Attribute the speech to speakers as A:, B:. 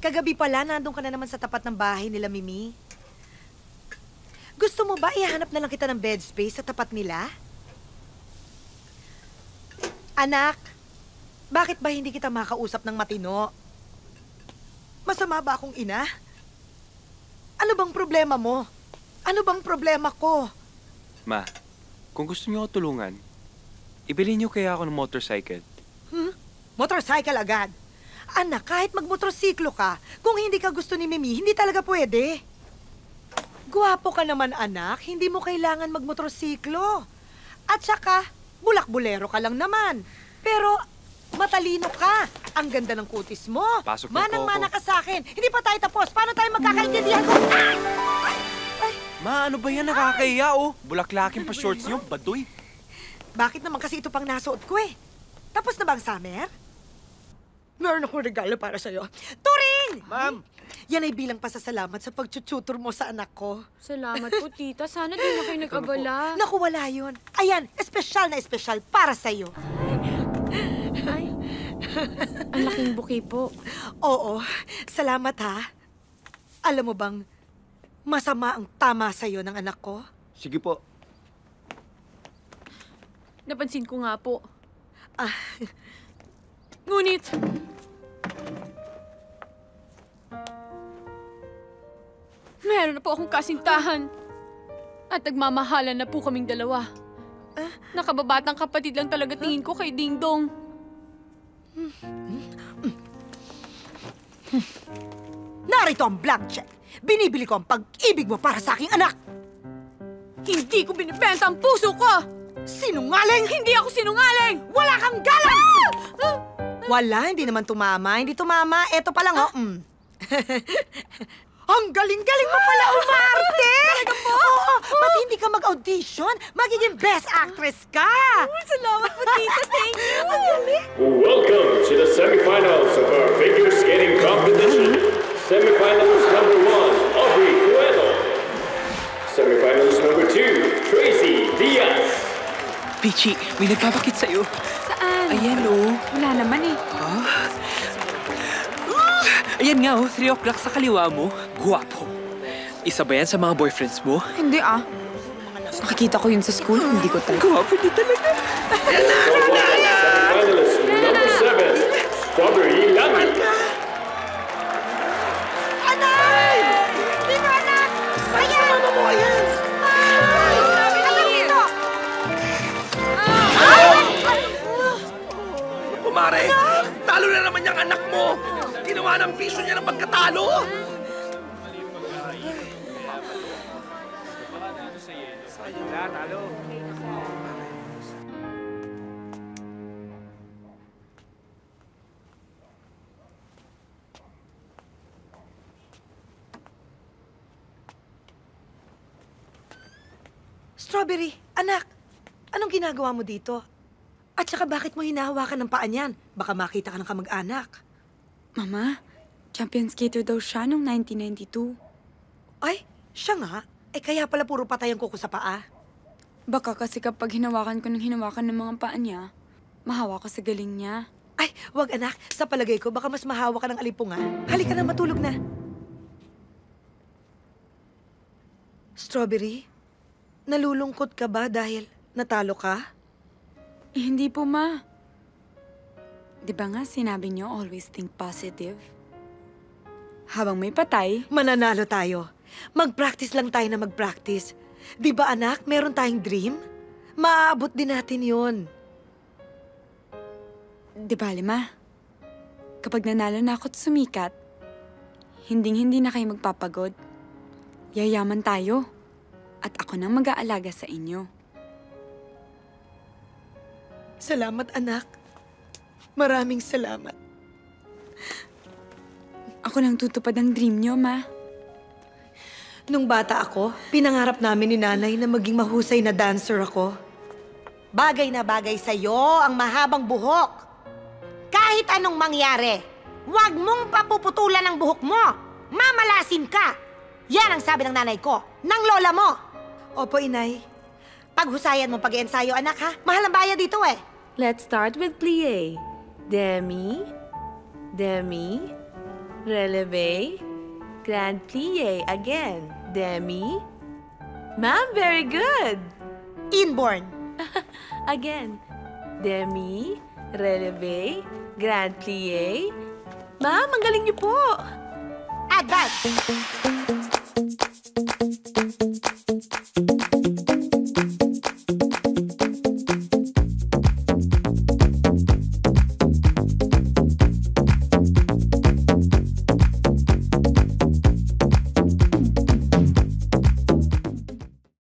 A: Kagabi pala, nandun ka na naman sa tapat ng bahay nila, Mimi. Gusto mo ba ihanap na lang kita ng bed space sa tapat nila? Anak, bakit ba hindi kita makausap ng matino? Masama ba akong ina? Ano bang problema mo? Ano bang problema ko?
B: Ma, kung gusto niyo ako tulungan, ibili niyo kaya ako ng motorcycle.
A: Motorcycle agad? Anak, kahit magmotorsiklo ka, kung hindi ka gusto ni Mimi, hindi talaga pwede. Guwapo ka naman, anak. Hindi mo kailangan magmotorsiklo. At saka, bulak-bulero ka lang naman. Pero, matalino ka. Ang ganda ng kutis mo.
B: Pasok ng
A: Manang-mana ka sa akin. Hindi pa tayo tapos. Paano tayo magkakaintindihan ko? Ay!
B: Ma, ano ba yan? Nakakahiya, oh. Bulaklakin pa shorts niyo, baduy.
A: Bakit naman kasi ito pang nasuot ko eh? Tapos na ba ang summer? Meron akong regalo para sa'yo. Turing!
B: Ma'am!
A: Yan ay bilang pasasalamat sa pagtututor mo sa anak ko.
C: Salamat po, tita. Sana di na kayo nag-abala.
A: Naku, wala yun. Ayan, espesyal na espesyal para sa'yo.
C: Ay, ang laking buki po.
A: Oo, salamat ha. Alam mo bang masama ang tama sa'yo ng anak ko?
B: Sige po.
C: Napansin ko nga po.
A: Ah,
C: Ngunit, meron na po akong kasintahan. At nagmamahalan na po kaming dalawa. Nakababatang kapatid lang talaga tingin ko kay Ding Dong.
A: narito ang blank check. Binibili ko ang pag-ibig mo para sa aking anak.
C: Hindi ko binibenta ang puso ko!
A: Sinungaling!
C: Hindi ako sinungaling!
A: Wala kang galang! Wala, hindi naman tumama. Hindi tumama. Eto pa lang, oh. Ang galing-galing mo pala umarte! Talaga po? Oo, ba't hindi ka mag-audition? Magiging best actress ka!
C: Salamat po, tita. Thank you!
A: Ang galing!
D: Welcome to the semifinals of our figure skating competition. Semifinalist number 1, Aubrey Cueto. Semifinalist number 2, Tracy Diaz.
E: Pichi, may nagpapakit sa'yo.
C: Saan?
E: Ayan, oh.
C: Wala naman eh.
E: Ayan nga, oh. 3 o'clock sa kaliwa mo. Guwapo. Isa ba yan sa mga boyfriends mo?
C: Hindi ah. Nakikita ko yun sa school, hindi ko tayo.
E: Guwapo din talaga.
D: Semifinalist number 7, Strawberry Lami.
A: Anay! Hindi mo, anak! Ayan! Mama mo, ayan! Ay! Alam mo!
E: Kumare, talo na naman yung anak mo. Ginawa ng piso niya ng pagkatalo.
A: Strawberry, anak, anong ginagawa mo dito? At saka bakit mo hinahawakan ng paa niyan? Baka makita ka ng kamag-anak.
F: Mama, champion skater daw siya noong 1992.
A: Ay, siya nga. Eh kaya pala puro patay ang kuko sa paa.
F: Baka kasi kapag hinawakan ko ng hinawakan ng mga paa niya, mahawa ko sa galing niya.
A: Ay, wag anak. Sa palagay ko, baka mas mahawa ka ng alipungan. Halika na, matulog na. Strawberry, nalulungkot ka ba dahil natalo ka?
F: Eh, hindi po, Ma. Di ba nga sinabi niyo always think positive? Habang may patay,
A: Mananalo tayo. Mag-practice lang tayo na mag-practice. Di ba anak, meron tayong dream? Maaabot din natin yun.
F: di ba, Ma? Kapag nanalo na ako at sumikat, hinding-hindi na kayo magpapagod. Yayaman tayo. At ako nang mag-aalaga sa inyo.
A: Salamat, anak. Maraming salamat.
F: Ako nang tutupad ang dream niyo, Ma.
A: Nung bata ako, pinangarap namin ni nanay na maging mahusay na dancer ako. Bagay na bagay sa'yo ang mahabang buhok. Kahit anong mangyari, huwag mong papuputulan ang buhok mo. Mamalasin ka. Yan ang sabi ng nanay ko, ng lola mo. Opo, inay. Paghusayan mo pag-ensayo, anak, ha? Mahal ang bayad dito, eh.
G: Let's start with plie. Demi, demi, releve, grand plie again. Demi. Ma'am, very good.
A: Inborn.
G: Again. Demi, releve, grand plie. Ma'am, ang galing niyo po.
A: Advance.